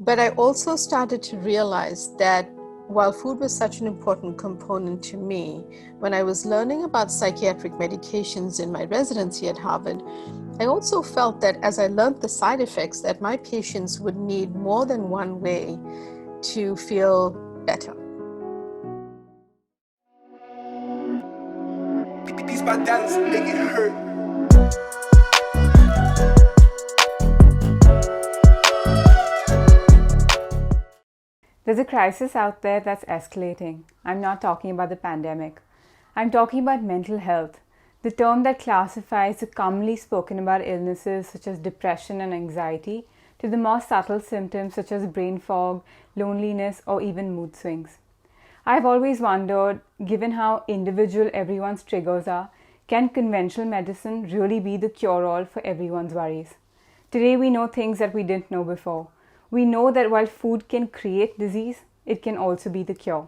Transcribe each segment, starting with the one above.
But I also started to realize that while food was such an important component to me, when I was learning about psychiatric medications in my residency at Harvard, I also felt that as I learned the side effects, that my patients would need more than one way to feel better. These bad dance make it hurt. There's a crisis out there that's escalating. I'm not talking about the pandemic. I'm talking about mental health, the term that classifies the commonly spoken about illnesses such as depression and anxiety to the more subtle symptoms such as brain fog, loneliness, or even mood swings. I've always wondered, given how individual everyone's triggers are, can conventional medicine really be the cure-all for everyone's worries? Today we know things that we didn't know before. We know that while food can create disease, it can also be the cure.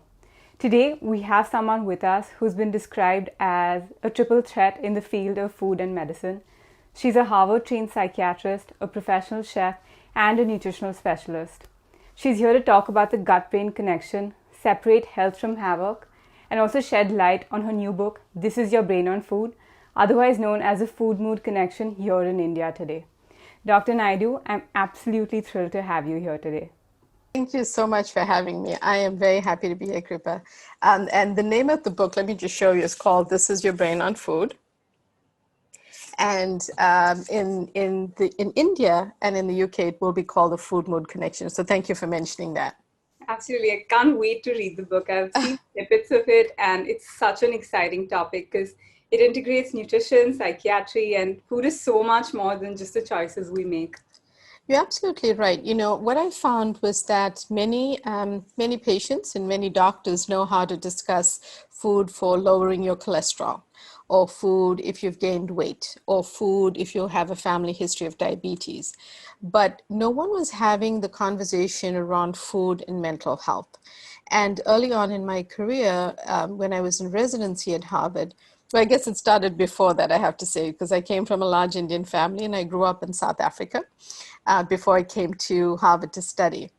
Today, we have someone with us who's been described as a triple threat in the field of food and medicine. She's a Harvard-trained psychiatrist, a professional chef, and a nutritional specialist. She's here to talk about the gut-brain connection, separate health from havoc, and also shed light on her new book, This Is Your Brain on Food, otherwise known as the Food-Mood Connection here in India today. Dr. Naidoo, I'm absolutely thrilled to have you here today. Thank you so much for having me. I am very happy to be here, Kripa. And the name of the book, let me just show you, is called This Is Your Brain on Food. And in India and in the UK, it will be called the Food-Mood Connection. So thank you for mentioning that. Absolutely. I can't wait to read the book. I've seen snippets of it, and it's such an exciting topic because it integrates nutrition, psychiatry, and food is so much more than just the choices we make. You're absolutely right. You know, what I found was that many patients and many doctors know how to discuss food for lowering your cholesterol, or food if you've gained weight, or food if you have a family history of diabetes. But no one was having the conversation around food and mental health. And early on in my career, when I was in residency at Harvard, well, I guess it started before that, I have to say, because I came from a large Indian family and I grew up in South Africa before I came to Harvard to study.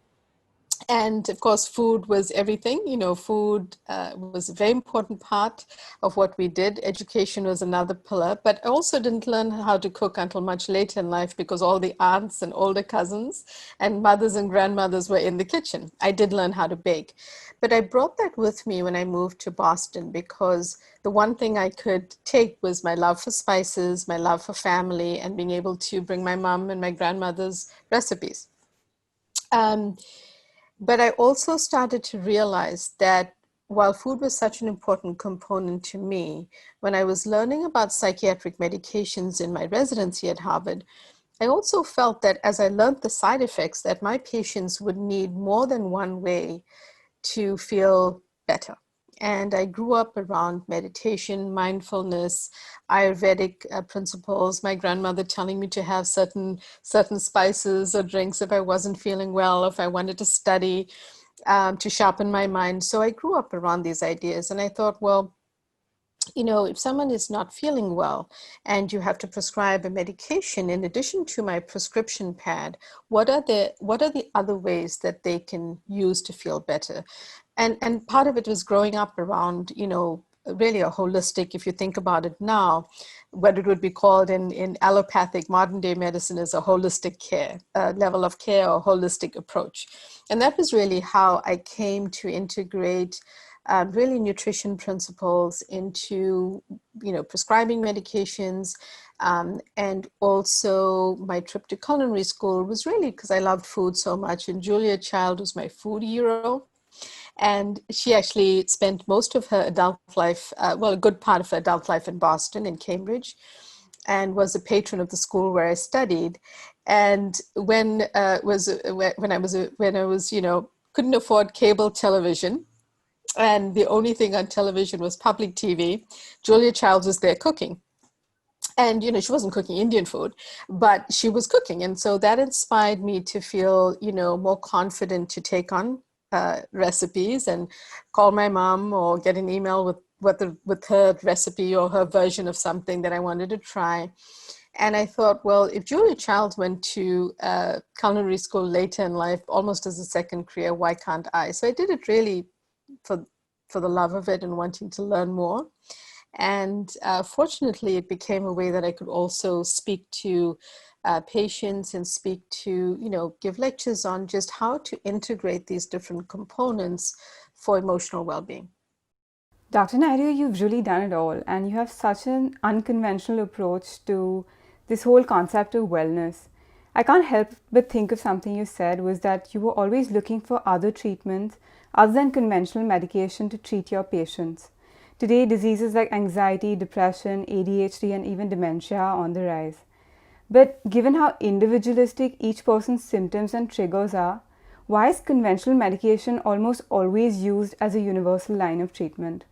And of course, food was everything. You know, food was a very important part of what we did. Education was another pillar, but I also didn't learn how to cook until much later in life because all the aunts and older cousins and mothers and grandmothers were in the kitchen. I did learn how to bake, but I brought that with me when I moved to Boston because the one thing I could take was my love for spices, my love for family, and being able to bring my mom and my grandmother's recipes. But I also started to realize that while food was such an important component to me, when I was learning about psychiatric medications in my residency at Harvard, I also felt that as I learned the side effects, that my patients would need more than one way to feel better. And I grew up around meditation, mindfulness, Ayurvedic principles, my grandmother telling me to have certain spices or drinks if I wasn't feeling well, if I wanted to study, to sharpen my mind. So I grew up around these ideas and I thought, well, you know, if someone is not feeling well and you have to prescribe a medication in addition to my prescription pad, what are the other ways that they can use to feel better? And part of it was growing up around, you know, really a holistic, if you think about it now, what it would be called in allopathic modern day medicine is a holistic care, level of care or holistic approach. And that was really how I came to integrate really nutrition principles into, you know, prescribing medications. And also my trip to culinary school was really because I loved food so much. And Julia Child was my food hero. And she actually spent most of her adult life, well, a good part of her adult life in Boston, in Cambridge, and was a patron of the school where I studied. And when I was, you know, couldn't afford cable television, and the only thing on television was public TV, Julia Childs was there cooking. And, you know, she wasn't cooking Indian food, but she was cooking. And so that inspired me to feel, you know, more confident to take on recipes and call my mom or get an email with her recipe or her version of something that I wanted to try. And I thought, well, if Julia Childs went to culinary school later in life, almost as a second career, why can't I? So I did it really for the love of it and wanting to learn more. And fortunately, it became a way that I could also speak to patients and speak to, give lectures on just how to integrate these different components for emotional well-being. Dr. Naidoo, you've really done it all, and you have such an unconventional approach to this whole concept of wellness. I can't help but think of something you said was that you were always looking for other treatments other than conventional medication to treat your patients. Today, diseases like anxiety, depression, ADHD, and even dementia are on the rise. But given how individualistic each person's symptoms and triggers are, why is conventional medication almost always used as a universal line of treatment?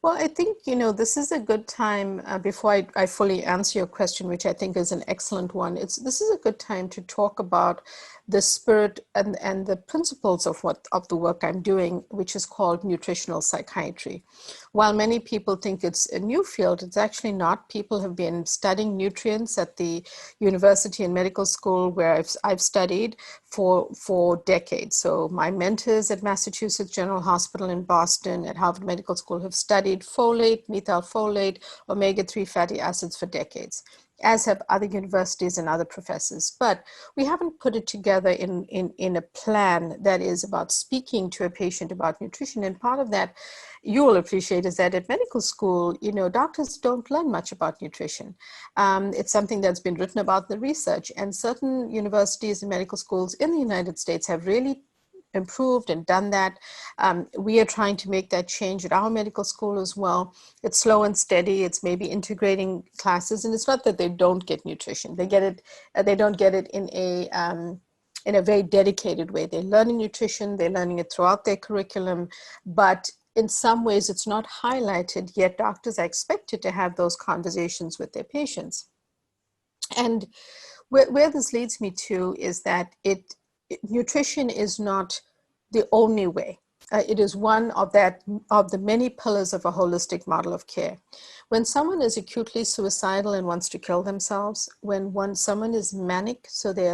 Well, I think, this is a good time before I fully answer your question, which I think is an excellent one. This is a good time to talk about the spirit and the principles of the work I'm doing, which is called nutritional psychiatry. While many people think it's a new field, it's actually not. People have been studying nutrients at the university and medical school where I've studied for decades. So my mentors at Massachusetts General Hospital in Boston, at Harvard Medical School, have studied folate, methylfolate, omega-3 fatty acids for decades, as have other universities and other professors. But we haven't put it together in a plan that is about speaking to a patient about nutrition. And part of that, you will appreciate, is that at medical school, doctors don't learn much about nutrition. It's something that's been written about in the research, and certain universities and medical schools in the United States have really improved and done that. We are trying to make that change at our medical school as well. It's slow and steady. It's maybe integrating classes, and it's not that they don't get nutrition. They get it. They don't get it in a very dedicated way. They're learning nutrition. They're learning it throughout their curriculum, but in some ways it's not highlighted, yet doctors are expected to have those conversations with their patients. And where this leads me to is that nutrition is not the only way. It is one of the many pillars of a holistic model of care. When someone is acutely suicidal and wants to kill themselves, when someone is manic, so they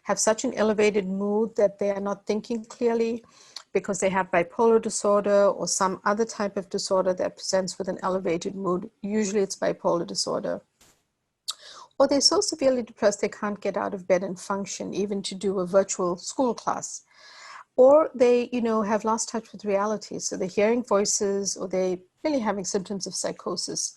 have such an elevated mood that they are not thinking clearly because they have bipolar disorder or some other type of disorder that presents with an elevated mood, usually it's bipolar disorder. Or they're so severely depressed they can't get out of bed and function, even to do a virtual school class. Or they, have lost touch with reality. So they're hearing voices, or they're really having symptoms of psychosis.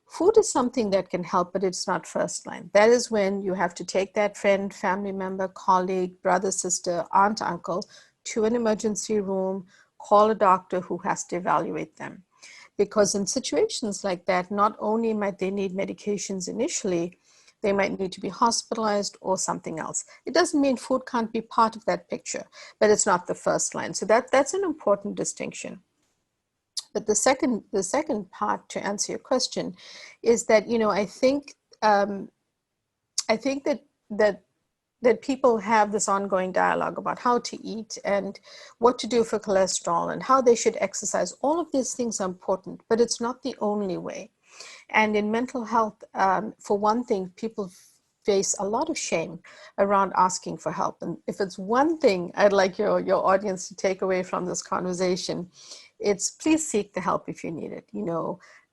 Food is something that can help, but it's not first line. That is when you have to take that friend, family member, colleague, brother, sister, aunt, uncle to an emergency room, call a doctor who has to evaluate them. Because in situations like that, not only might they need medications initially, they might need to be hospitalized or something else. It doesn't mean food can't be part of that picture, but it's not the first line. So that's an important distinction. But the second part, to answer your question, is that I think that people have this ongoing dialogue about how to eat and what to do for cholesterol and how they should exercise. All of these things are important, but it's not the only way. And in mental health, for one thing, people face a lot of shame around asking for help. And if it's one thing I'd like your audience to take away from this conversation, it's please seek the help if you need it.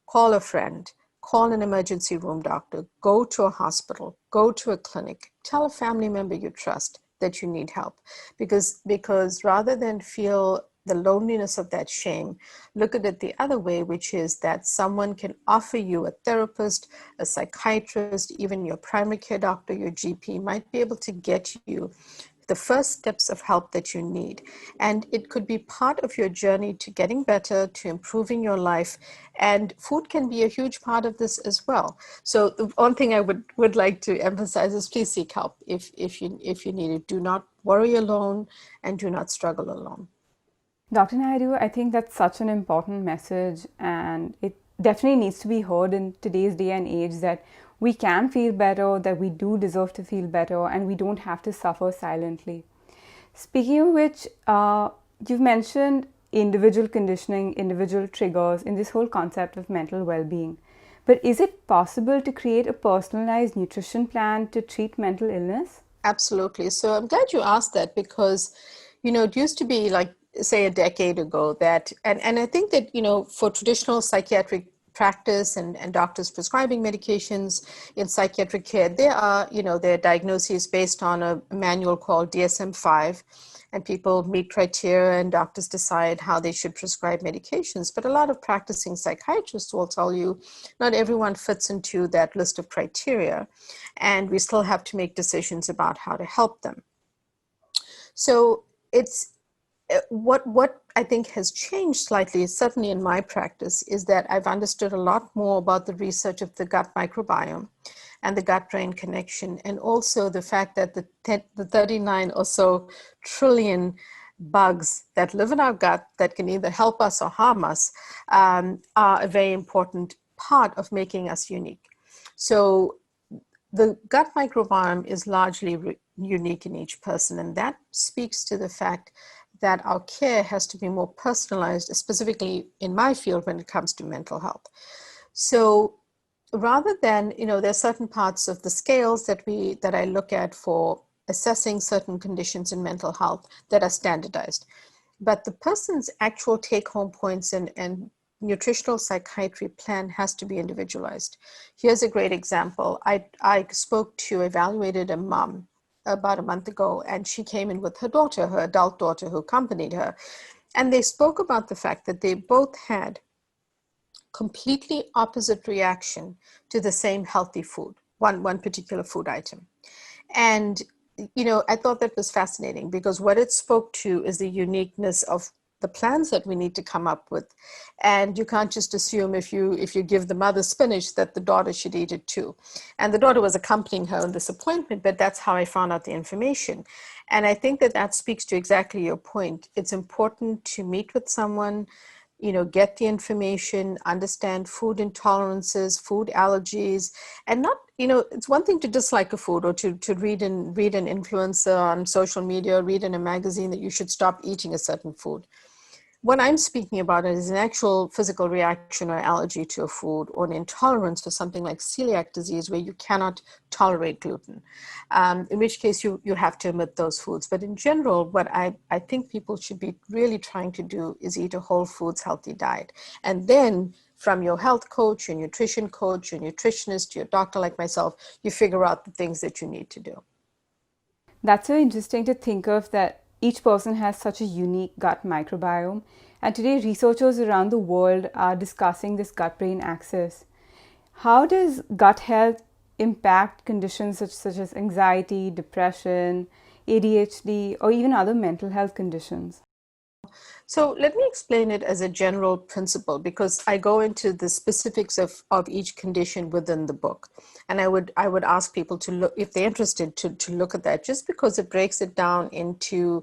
Call a friend, call an emergency room doctor, go to a hospital, go to a clinic, tell a family member you trust that you need help. Because rather than feel the loneliness of that shame, look at it the other way, which is that someone can offer you a therapist, a psychiatrist, even your primary care doctor, your GP might be able to get you the first steps of help that you need. And it could be part of your journey to getting better, to improving your life. And food can be a huge part of this as well. So the one thing I would like to emphasize is please seek help if you need it. Do not worry alone and do not struggle alone. Dr. Naidoo, I think that's such an important message, and it definitely needs to be heard in today's day and age, that we can feel better, that we do deserve to feel better, and we don't have to suffer silently. Speaking of which, you've mentioned individual conditioning, individual triggers in this whole concept of mental well-being. But is it possible to create a personalized nutrition plan to treat mental illness? Absolutely. So I'm glad you asked that because, it used to be like, say, a decade ago that, and I think that, for traditional psychiatric practice and doctors prescribing medications in psychiatric care, their diagnoses based on a manual called DSM-5, and people meet criteria and doctors decide how they should prescribe medications. But a lot of practicing psychiatrists will tell you not everyone fits into that list of criteria, and we still have to make decisions about how to help them. So it's what I think has changed slightly, certainly in my practice, is that I've understood a lot more about the research of the gut microbiome and the gut-brain connection, and also the fact that the 39 or so trillion bugs that live in our gut that can either help us or harm us are a very important part of making us unique. So the gut microbiome is largely unique in each person, and that speaks to the fact that our care has to be more personalized, specifically in my field when it comes to mental health. So rather than, there's certain parts of the scales that I look at for assessing certain conditions in mental health that are standardized. But the person's actual take-home points and nutritional psychiatry plan has to be individualized. Here's a great example. I evaluated a mom about a month ago, and she came in with her daughter, her adult daughter, who accompanied her. And they spoke about the fact that they both had completely opposite reaction to the same healthy food, one particular food item. And, I thought that was fascinating because what it spoke to is the uniqueness of the plans that we need to come up with. And you can't just assume if you give the mother spinach that the daughter should eat it too. And the daughter was accompanying her in this appointment, but that's how I found out the information. And I think that speaks to exactly your point. It's important to meet with someone, get the information, understand food intolerances, food allergies, and not, it's one thing to dislike a food or to read an influencer on social media, read in a magazine that you should stop eating a certain food. What I'm speaking about is an actual physical reaction or allergy to a food, or an intolerance for something like celiac disease where you cannot tolerate gluten, in which case you have to omit those foods. But in general, what I think people should be really trying to do is eat a whole foods healthy diet. And then from your health coach, your nutrition coach, your nutritionist, your doctor like myself, you figure out the things that you need to do. That's so interesting to think of, that each person has such a unique gut microbiome. And today, researchers around the world are discussing this gut-brain axis. How does gut health impact conditions such as anxiety, depression, ADHD, or even other mental health conditions? So let me explain it as a general principle, because I go into the specifics of each condition within the book. And I would ask people to look, if they're interested, to look at that, just because it breaks it down into,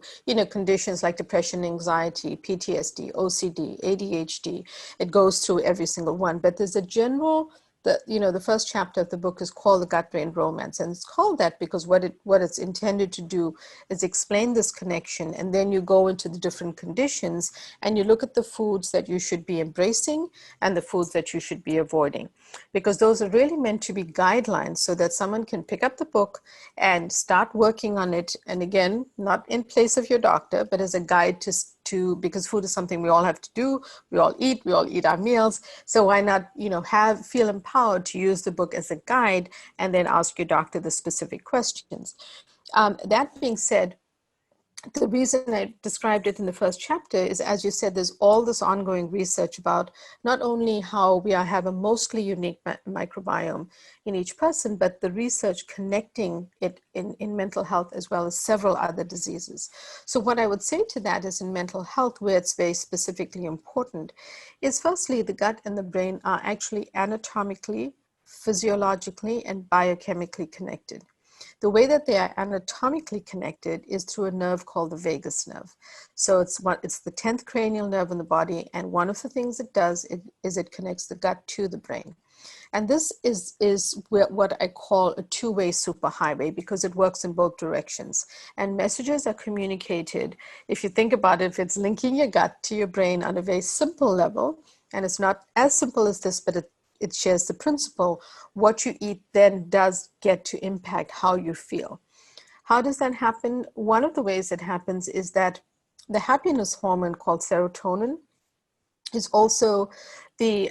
conditions like depression, anxiety, PTSD, OCD, ADHD. It goes through every single one. But there's a general, the first chapter of the book is called The Gut-Brain Romance. And it's called that because what it's intended to do is explain this connection. And then you go into the different conditions and you look at the foods that you should be embracing and the foods that you should be avoiding. Because those are really meant to be guidelines so that someone can pick up the book and start working on it. And again, not in place of your doctor, but as a guide to because food is something we all have to do. We all eat our meals. So why not, feel empowered to use the book as a guide and then ask your doctor the specific questions. That being said, the reason I described it in the first chapter is, as you said, there's all this ongoing research about not only how we have a mostly unique microbiome in each person, but the research connecting it in mental health as well as several other diseases. So what I would say to that is, in mental health, where it's very specifically important, is firstly, the gut and the brain are actually anatomically, physiologically, and biochemically connected. The way that they are anatomically connected is through a nerve called the vagus nerve. So it's the 10th cranial nerve in the body, and one of the things it does is it connects the gut to the brain. And this is what I call a two-way superhighway, because it works in both directions. And messages are communicated, if you think about it, if it's linking your gut to your brain on a very simple level, and it's not as simple as this, but it shares the principle. What you eat then does get to impact how you feel. How does that happen? One of the ways it happens is that the happiness hormone called serotonin is also the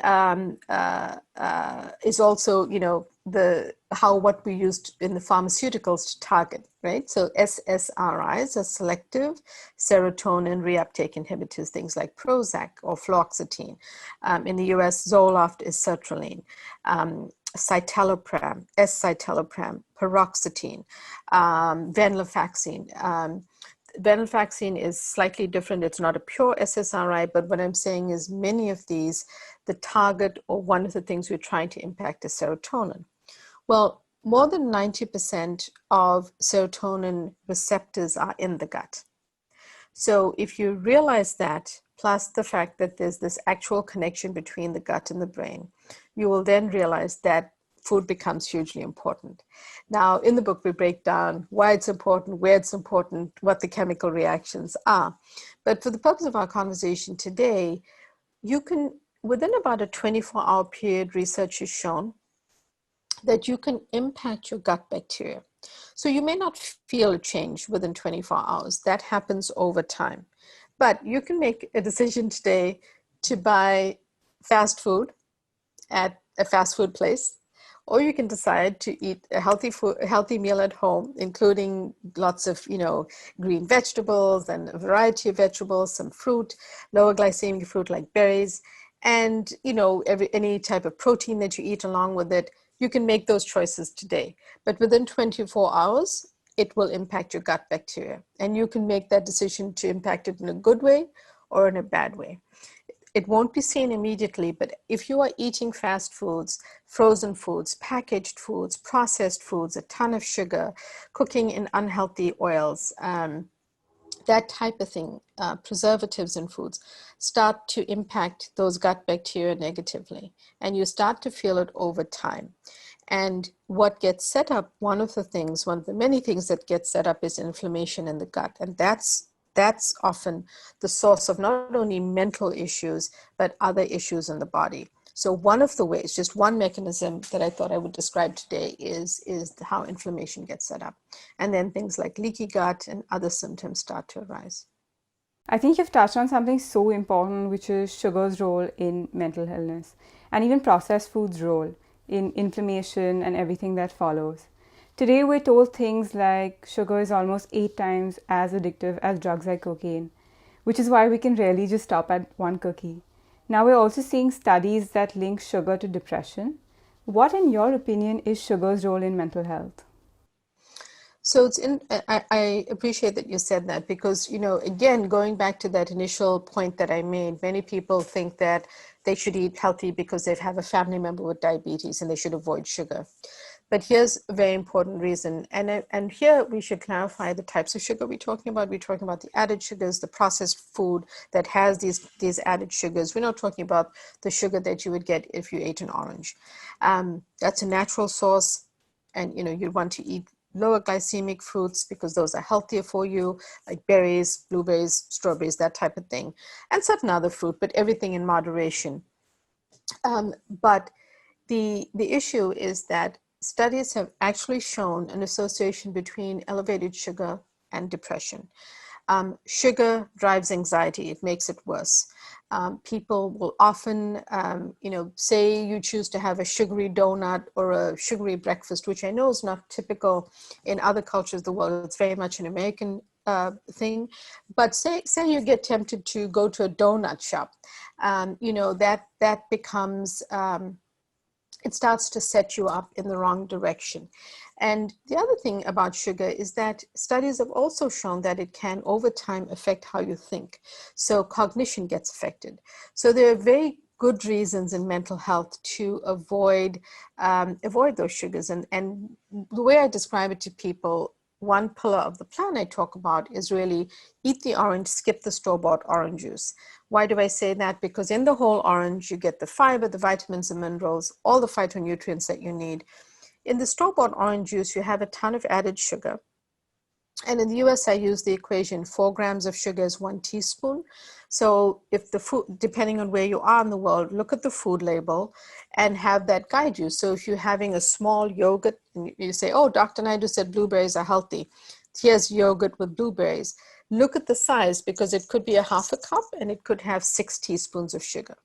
how what we used in the pharmaceuticals to target, right? So SSRIs are selective serotonin reuptake inhibitors, things like Prozac or fluoxetine. In the US, Zoloft is sertraline. Citalopram, escitalopram, paroxetine, venlafaxine. Venlafaxine is slightly different. It's not a pure SSRI, but what I'm saying is many of these, the target or one of the things we're trying to impact is serotonin. Well, more than 90% of serotonin receptors are in the gut. So if you realize that, plus the fact that there's this actual connection between the gut and the brain, you will then realize that food becomes hugely important. Now, in the book, we break down why it's important, where it's important, what the chemical reactions are. But for the purpose of our conversation today, you can, within about a 24-hour period, research has shown that you can impact your gut bacteria. So you may not feel a change within 24 hours. That happens over time. But you can make a decision today to buy fast food at a fast food place, or you can decide to eat a healthy meal at home, including lots of, green vegetables and a variety of vegetables, some fruit, lower glycemic fruit like berries, and, any type of protein that you eat along with it. You can make those choices today, but within 24 hours, it will impact your gut bacteria, and you can make that decision to impact it in a good way or in a bad way. It won't be seen immediately, but if you are eating fast foods, frozen foods, packaged foods, processed foods, a ton of sugar, cooking in unhealthy oils, that type of thing, preservatives in foods, start to impact those gut bacteria negatively, and you start to feel it over time. And what gets set up, one of the many things that get set up is inflammation in the gut, and that's often the source of not only mental issues, but other issues in the body. So one of the ways, just one mechanism that I thought I would describe today is how inflammation gets set up. And then things like leaky gut and other symptoms start to arise. I think you've touched on something so important, which is sugar's role in mental illness, and even processed food's role in inflammation and everything that follows. Today, we're told things like sugar is almost 8 times as addictive as drugs like cocaine, which is why we can rarely just stop at one cookie. Now, we're also seeing studies that link sugar to depression. What, in your opinion, is sugar's role in mental health? So I appreciate that you said that because, again, going back to that initial point that I made, many people think that they should eat healthy because they have a family member with diabetes and they should avoid sugar. But here's a very important reason. And here we should clarify the types of sugar we're talking about. We're talking about the added sugars, the processed food that has these added sugars. We're not talking about the sugar that you would get if you ate an orange. That's a natural source. And, you'd want to eat lower glycemic fruits because those are healthier for you, like berries, blueberries, strawberries, that type of thing. And certain other fruit, but everything in moderation. But the issue is that studies have actually shown an association between elevated sugar and depression. Sugar drives anxiety. It makes it worse. People will often, say you choose to have a sugary donut or a sugary breakfast, which I know is not typical in other cultures of the world. It's very much an American thing. But say you get tempted to go to a donut shop, that becomes, it starts to set you up in the wrong direction. And the other thing about sugar is that studies have also shown that it can over time affect how you think. So cognition gets affected. So there are very good reasons in mental health to avoid those sugars. And the way I describe it to people, one pillar of the plan I talk about is really eat the orange, skip the store-bought orange juice. Why do I say that? Because in the whole orange, you get the fiber, the vitamins and minerals, all the phytonutrients that you need. In the store-bought orange juice, you have a ton of added sugar. And in the US, I use the equation 4 grams of sugar is 1 teaspoon. So if the food, depending on where you are in the world, look at the food label and have that guide you. So if you're having a small yogurt and you say, oh, Dr. Naidoo said blueberries are healthy. Here's yogurt with blueberries. Look at the size, because it could be a half a cup and it could have 6 teaspoons of sugar,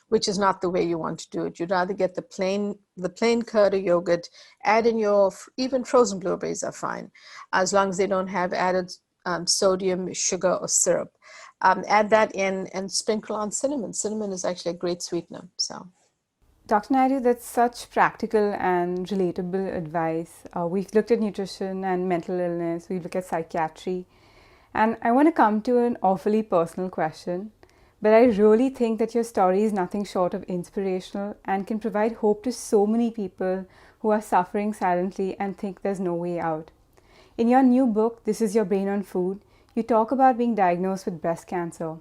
which is not the way you want to do it. You'd rather get the plain curd or yogurt, add in your, even frozen blueberries are fine, as long as they don't have added sodium, sugar, or syrup. Add that in and sprinkle on cinnamon. Cinnamon is actually a great sweetener. So, Dr. Naidoo, that's such practical and relatable advice. We've looked at nutrition and mental illness, we've looked at psychiatry, and I want to come to an awfully personal question, but I really think that your story is nothing short of inspirational and can provide hope to so many people who are suffering silently and think there's no way out. In your new book, This Is Your Brain on Food, you talk about being diagnosed with breast cancer.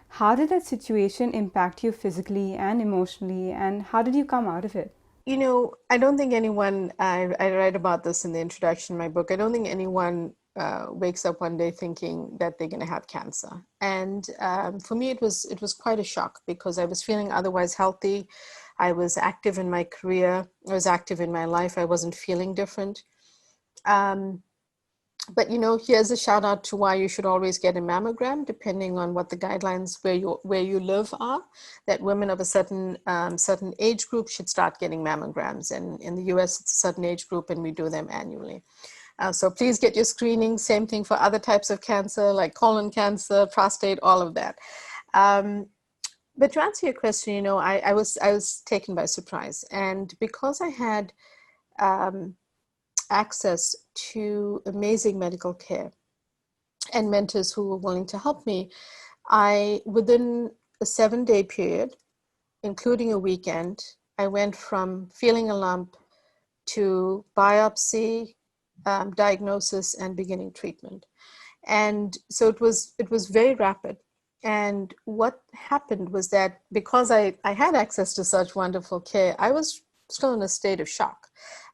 How did that situation impact you physically and emotionally, and how did you come out of it? you know, I don't think anyone, I write about this in the introduction of my book, I don't think anyone wakes up one day thinking that they're going to have cancer. And for me, it was quite a shock, because I was feeling otherwise healthy. I was active in my career. I was active in my life. I wasn't feeling different. But here's a shout out to why you should always get a mammogram, depending on what the guidelines where you live are. That women of a certain age group should start getting mammograms, and in the US it's a certain age group, and we do them annually. So please get your screening. Same thing for other types of cancer like colon cancer, prostate, all of that. But to answer your question, I was taken by surprise, and because I had access to amazing medical care and mentors who were willing to help me, within a 7-day period, including a weekend, I went from feeling a lump to biopsy, diagnosis, and beginning treatment. And so it was very rapid. And what happened was that because I had access to such wonderful care, I was still in a state of shock.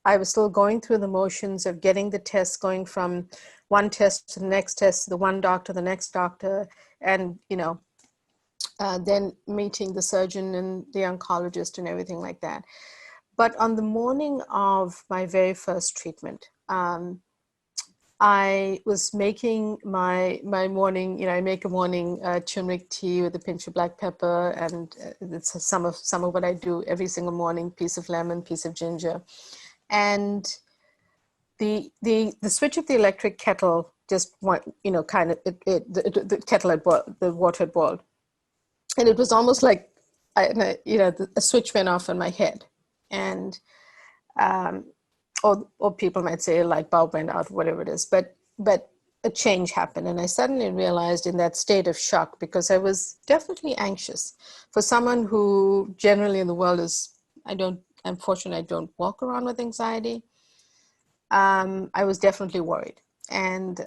I was still going through the motions of getting the tests, going from one test to the next test, to the one doctor, the next doctor, and then meeting the surgeon and the oncologist and everything like that. But on the morning of my very first treatment, I was making my morning, I make a morning turmeric tea with a pinch of black pepper, and it's some of what I do every single morning: piece of lemon, piece of ginger. And the switch of the electric kettle just went, the kettle had boiled, the water had boiled, and it was almost like a switch went off in my head, and or people might say a light bulb went out, whatever it is, but a change happened, and I suddenly realized, in that state of shock, because I was definitely anxious. For someone who generally in the world I'm fortunate I don't walk around with anxiety. I was definitely worried. And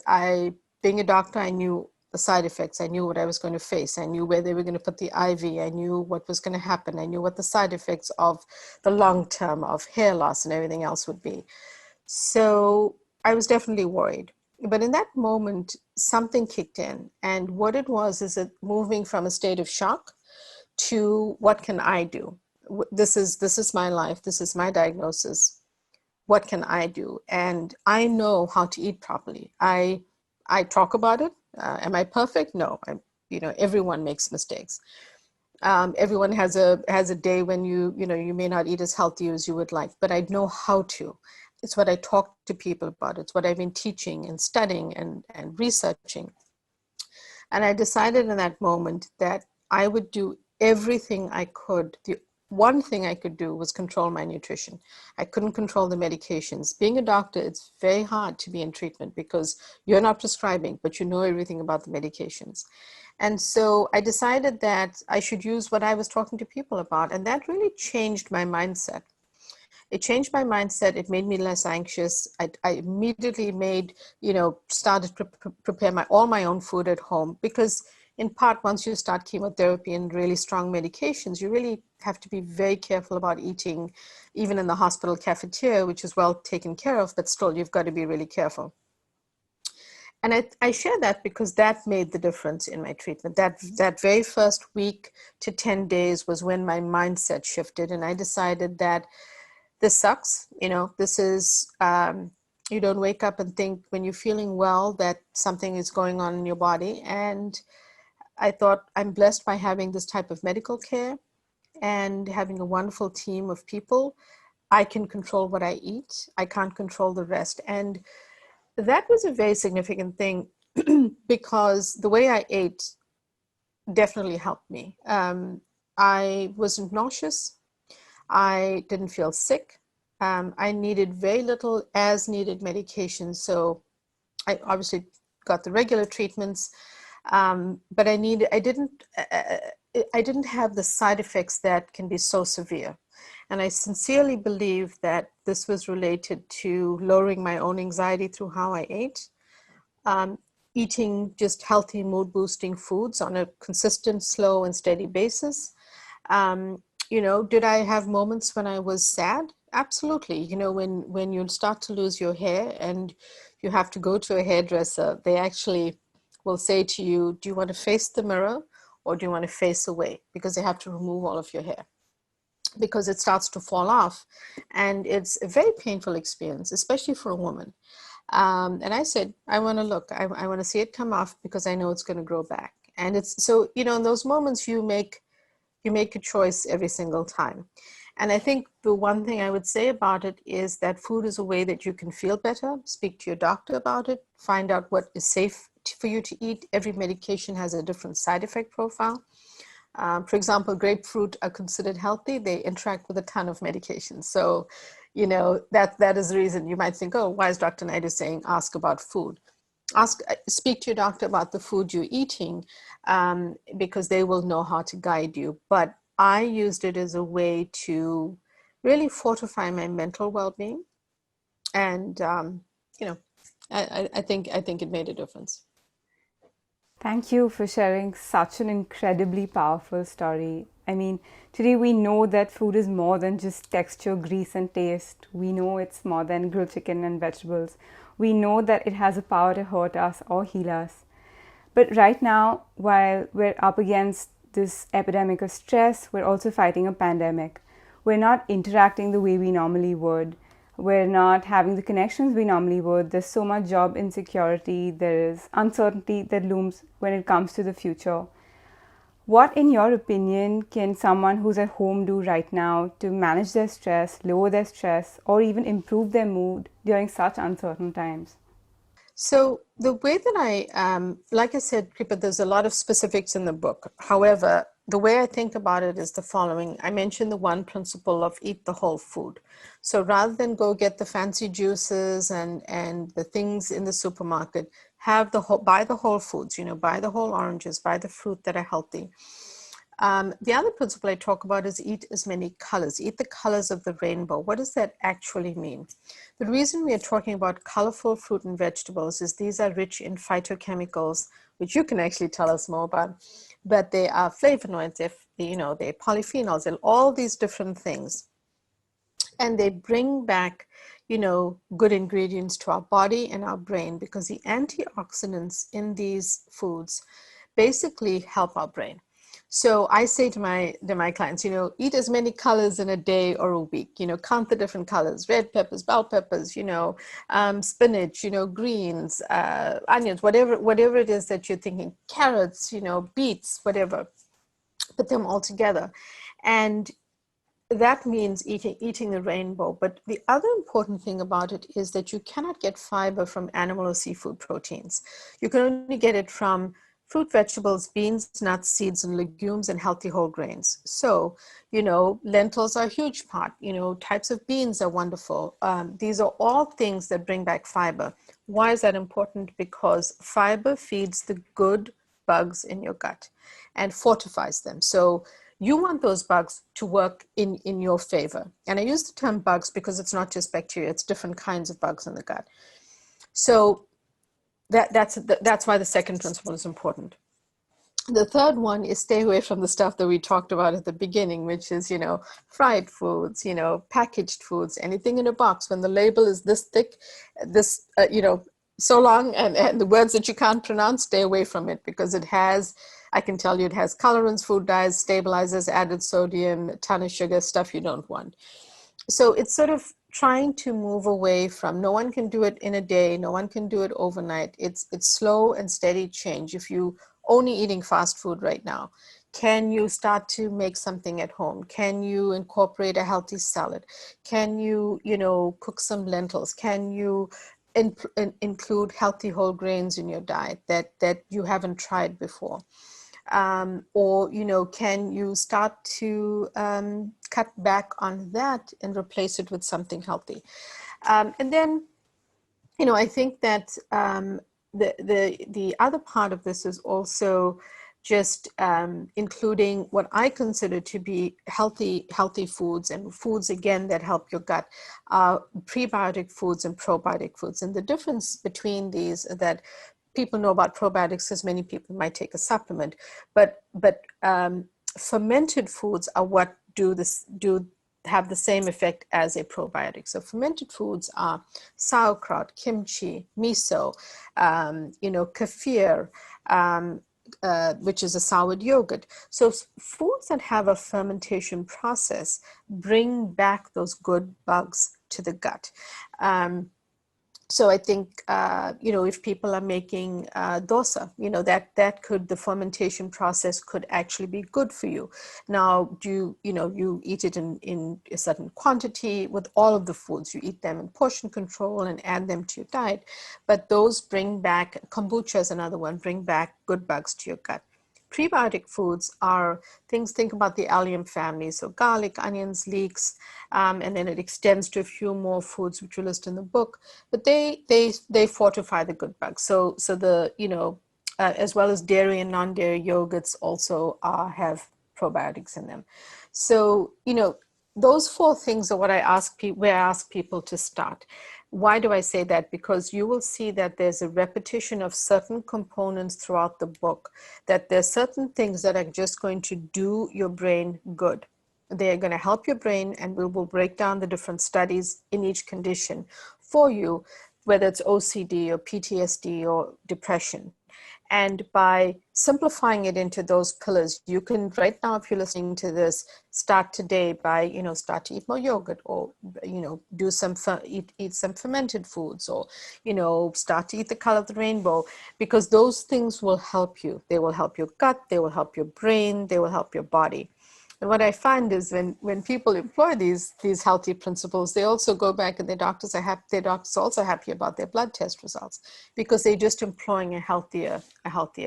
being a doctor, I knew the side effects. I knew what I was going to face. I knew where they were going to put the IV. I knew what was going to happen. I knew what the side effects of the long term of hair loss and everything else would be. So I was definitely worried. But in that moment, something kicked in. And what it was is it moving from a state of shock to, what can I do? This is my life. This is my diagnosis. What can I do? And I know how to eat properly. I talk about it. Am I perfect? No. Everyone makes mistakes. Everyone has a day when you may not eat as healthy as you would like, but I know how to. It's what I talk to people about. It's what I've been teaching and studying and researching. And I decided in that moment that I would do everything I could. The one thing I could do was control my nutrition. I couldn't control the medications. Being a doctor, it's very hard to be in treatment because you're not prescribing, but you know everything about the medications. And so I decided that I should use what I was talking to people about. And that really changed my mindset. It changed my mindset. It made me less anxious. I immediately started to prepare all my own food at home, because in part, once you start chemotherapy and really strong medications, you really have to be very careful about eating, even in the hospital cafeteria, which is well taken care of, but still you've got to be really careful. And I share that because that made the difference in my treatment. That very first week to 10 days was when my mindset shifted, and I decided that this sucks. This is, you don't wake up and think when you're feeling well that something is going on in your body. And I thought, I'm blessed by having this type of medical care and having a wonderful team of people. I can control what I eat. I can't control the rest. And that was a very significant thing because the way I ate definitely helped me. I wasn't nauseous. I didn't feel sick. I needed very little as needed medication. So I obviously got the regular treatments, but I didn't have the side effects that can be so severe. And I sincerely believe that this was related to lowering my own anxiety through how I ate, eating just healthy mood boosting foods on a consistent, slow and steady basis. Did I have moments when I was sad? Absolutely. When you start to lose your hair and you have to go to a hairdresser, they actually will say to you, do you want to face the mirror or do you want to face away? Because they have to remove all of your hair because it starts to fall off. And it's a very painful experience, especially for a woman. And I said, I want to look, I want to see it come off because I know it's going to grow back. And it's so, in those moments you make a choice every single time. And I think the one thing I would say about it is that food is a way that you can feel better. Speak to your doctor about it. Find out what is safe for you to eat. Every medication has a different side effect profile. For example, grapefruit are considered healthy. They interact with a ton of medications. So, that is the reason you might think, oh, why is Dr. Naidoo saying ask about food? Speak to your doctor about the food you're eating, because they will know how to guide you. But I used it as a way to really fortify my mental well-being, and I think it made a difference. Thank you for sharing such an incredibly powerful story. I mean, today we know that food is more than just texture, grease, and taste. We know it's more than grilled chicken and vegetables. We know that it has a power to hurt us or heal us. But right now, while we're up against this epidemic of stress, we're also fighting a pandemic. We're not interacting the way we normally would. We're not having the connections we normally would. There's so much job insecurity. There is uncertainty that looms when it comes to the future. What, in your opinion, can someone who's at home do right now to manage their stress, lower their stress, or even improve their mood during such uncertain times? So the way that like I said, Kripa, there's a lot of specifics in the book. However, the way I think about it is the following. I mentioned the one principle of eat the whole food. So rather than go get the fancy juices and the things in the supermarket, buy the whole foods, buy the whole oranges, buy the fruit that are healthy. The other principle I talk about is eat as many colors. Eat the colors of the rainbow. What does that actually mean? The reason we are talking about colorful fruit and vegetables is these are rich in phytochemicals, which you can actually tell us more about, but they are flavonoids, they're polyphenols, and all these different things. And they bring back, good ingredients to our body and our brain, because the antioxidants in these foods basically help our brain. So I say to my clients, eat as many colors in a day or a week, count the different colors, red peppers, bell peppers, spinach, greens, onions, whatever it is that you're thinking, carrots, beets, whatever, put them all together. And that means eating the rainbow. But the other important thing about it is that you cannot get fiber from animal or seafood proteins. You can only get it from fruit, vegetables, beans, nuts, seeds, and legumes, and healthy whole grains. So, lentils are a huge part. Types of beans are wonderful. These are all things that bring back fiber. Why is that important? Because fiber feeds the good bugs in your gut and fortifies them. So you want those bugs to work in your favor. And I use the term bugs because it's not just bacteria, it's different kinds of bugs in the gut. So that's why the second principle is important. The third one is stay away from the stuff that we talked about at the beginning, which is, fried foods, packaged foods, anything in a box. When the label is this thick, so long, and the words that you can't pronounce, stay away from it, because it has, I can tell you, it has colorants, food dyes, stabilizers, added sodium, a ton of sugar, stuff you don't want. So it's sort of trying to move away from, no one can do it in a day, no one can do it overnight. It's slow and steady change. If you only eating fast food right now, can you start to make something at home? Can you incorporate a healthy salad? Can you, cook some lentils? Can you include healthy whole grains in your diet that you haven't tried before? Or, can you start to cut back on that and replace it with something healthy? And then, I think that the other part of this is also just including what I consider to be healthy foods, and foods, again, that help your gut, prebiotic foods and probiotic foods. And the difference between these is that people know about probiotics because many people might take a supplement, but fermented foods are what do have the same effect as a probiotic. So fermented foods are sauerkraut, kimchi, miso, kefir, which is a soured yogurt. So foods that have a fermentation process bring back those good bugs to the gut. So I think, if people are making dosa, that could, the fermentation process could actually be good for you. Now, you eat it in a certain quantity with all of the foods. You eat them in portion control and add them to your diet. But those bring back, kombucha is another one, bring back good bugs to your gut. Prebiotic foods are things, think about the allium family, so garlic, onions, leeks, and then it extends to a few more foods which we list in the book. But they fortify the good bugs. So the as well as dairy and non-dairy yogurts also have probiotics in them. So those four things are what I ask people, where I ask people to start. Why do I say that? Because you will see that there's a repetition of certain components throughout the book, that there's certain things that are just going to do your brain good. They're going to help your brain, and we will break down the different studies in each condition for you, whether it's OCD or PTSD or depression. And by simplifying it into those pillars, you can, right now, if you're listening to this, start today by, start to eat more yogurt, or, do eat some fermented foods, or, start to eat the color of the rainbow, because those things will help you. They will help your gut, they will help your brain, they will help your body. And what I find is when people employ these healthy principles, they also go back and their doctors are also happy about their blood test results, because they're just employing a healthier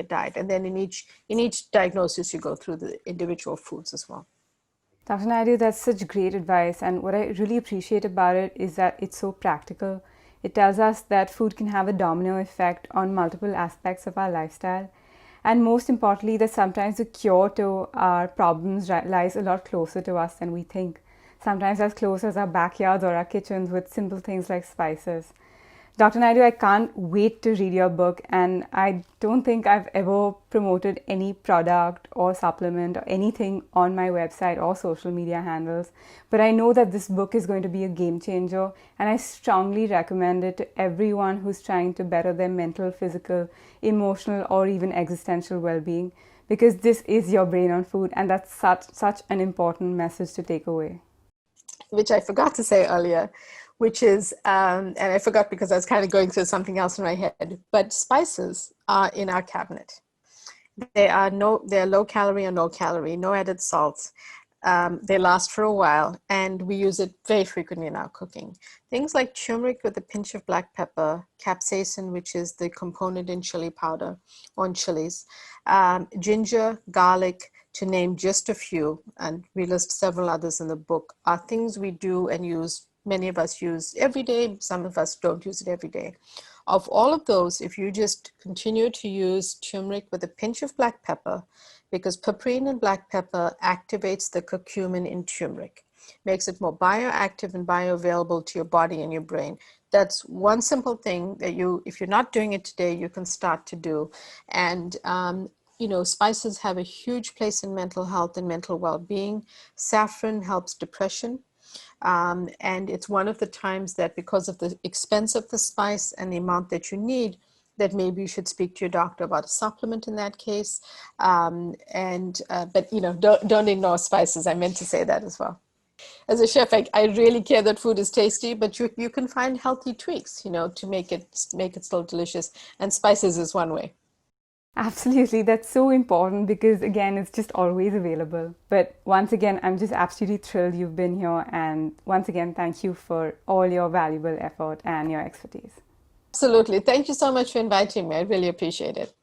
diet. And then in each diagnosis, you go through the individual foods as well. Dr. Naidoo, that's such great advice. And what I really appreciate about it is that it's so practical. It tells us that food can have a domino effect on multiple aspects of our lifestyle. And most importantly, that sometimes the cure to our problems lies a lot closer to us than we think. Sometimes as close as our backyards or our kitchens, with simple things like spices. Dr. Naidoo, I can't wait to read your book, and I don't think I've ever promoted any product or supplement or anything on my website or social media handles, but I know that this book is going to be a game changer, and I strongly recommend it to everyone who's trying to better their mental, physical, emotional, or even existential well-being, because this is your brain on food, and that's such an important message to take away. Which I forgot to say earlier, which is, and I forgot because I was kind of going through something else in my head, but spices are in our cabinet. They're low calorie or no calorie, no added salts. They last for a while, and we use it very frequently in our cooking. Things like turmeric with a pinch of black pepper, capsaicin, which is the component in chili powder or in chilies, ginger, garlic, to name just a few, and we list several others in the book, are things we do and use. Many of us use every day. Some of us don't use it every day. Of all of those, if you just continue to use turmeric with a pinch of black pepper, because piperine in black pepper activates the curcumin in turmeric, makes it more bioactive and bioavailable to your body and your brain. That's one simple thing that if you're not doing it today, you can start to do. And spices have a huge place in mental health and mental well-being. Saffron helps depression. And it's one of the times that, because of the expense of the spice and the amount that you need, that maybe you should speak to your doctor about a supplement in that case. But don't ignore spices. I meant to say that as well. As a chef, I really care that food is tasty, but you can find healthy tweaks, to make it still delicious. And spices is one way. Absolutely, that's so important because again, it's just always available. But once again, I'm just absolutely thrilled you've been here. And once again, thank you for all your valuable effort and your expertise. Absolutely. Thank you so much for inviting me. I really appreciate it.